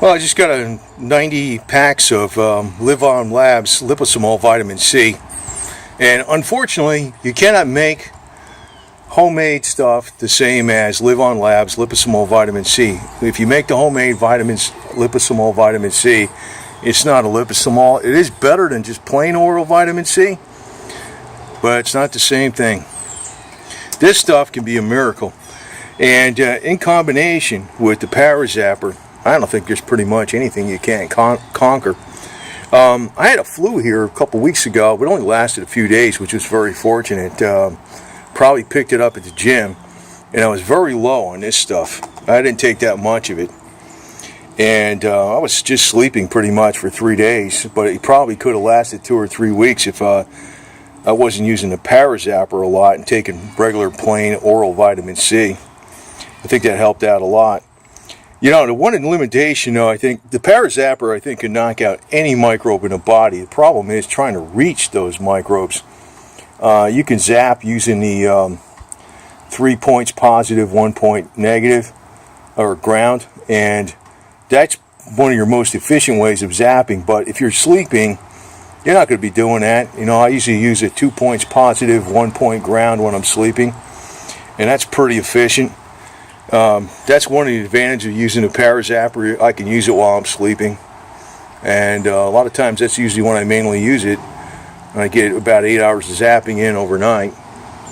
Well, I just got a 90 packs of Live On Labs Liposomal vitamin C, and unfortunately you cannot make homemade stuff the same as Live On Labs Liposomal vitamin C. If you make the homemade Liposomal vitamin C, it's not a liposomal. It is better than just plain oral vitamin C, but it's not the same thing. This stuff can be a miracle, and in combination with the ParaZapper, I don't think there's pretty much anything you can't conquer. I had a flu here a couple weeks ago, but it only lasted a few days, which was very fortunate. Probably picked it up at the gym, and I was very low on this stuff. I didn't take that much of it, and I was just sleeping pretty much for 3 days, but it probably could have lasted 2 or 3 weeks if I wasn't using the ParaZapper a lot and taking regular plain oral vitamin C. I think that helped out a lot. You know, the one limitation, though, I think the ParaZapper, I think, can knock out any microbe in the body. The problem is trying to reach those microbes. You can zap using the 3 points positive, 1 point negative, or ground, and that's one of your most efficient ways of zapping. But if you're sleeping, you're not going to be doing that. You know, I usually use a 2 points positive, 1 point ground when I'm sleeping, and that's pretty efficient. That's one of the advantages of using the ParaZapper. I can use it while I'm sleeping, and a lot of times that's usually when I mainly use it. I get about 8 hours of zapping in overnight.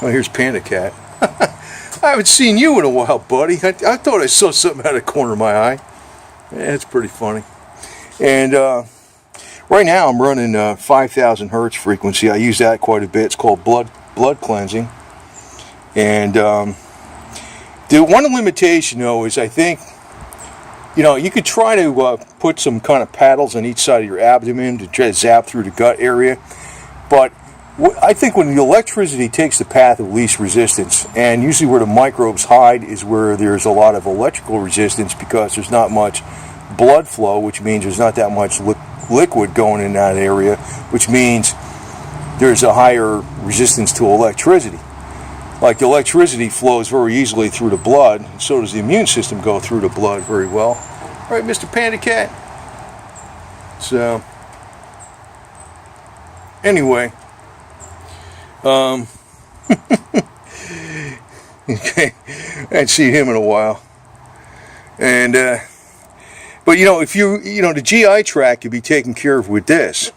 Oh, here's Panda Cat. I haven't seen you in a while, buddy. I thought I saw something out of the corner of my eye. Yeah, it's pretty funny. And right now I'm running 5,000 hertz frequency. I use that quite a bit. It's called blood cleansing. And the one limitation, though, is I think, you know, you could try to put some kind of paddles on each side of your abdomen to try to zap through the gut area. But I think when the electricity takes the path of least resistance, and usually where the microbes hide is where there's a lot of electrical resistance because there's not much blood flow, which means there's not that much liquid going in that area, which means there's a higher resistance to electricity. Like the electricity flows very easily through the blood, and so does the immune system go through the blood very well. Right, Mr. Panda Cat? So, anyway, okay, I hadn't seen him in a while. And, but you know, if you know, the GI tract could be taken care of with this,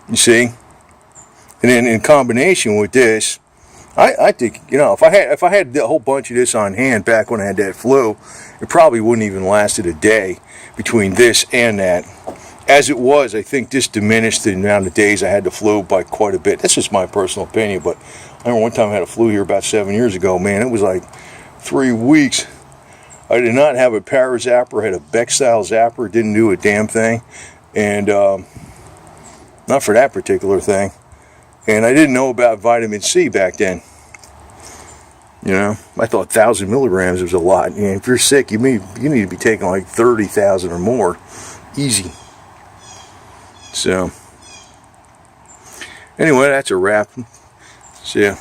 you see? And then in combination with this, I think, you know, if I had a whole bunch of this on hand back when I had that flu, it probably wouldn't even lasted a day between this and that. As it was, I think this diminished the amount of days I had the flu by quite a bit. That's just my personal opinion, but I remember one time I had a flu here about 7 years ago. Man, it was like 3 weeks. I did not have a ParaZapper. I had a Beck-style zapper. It didn't do a damn thing. And not for that particular thing. And I didn't know about vitamin C back then. You know, I thought 1,000 milligrams was a lot. You know, if you're sick, you need to be taking like 30,000 or more. Easy. So, anyway, that's a wrap. See ya.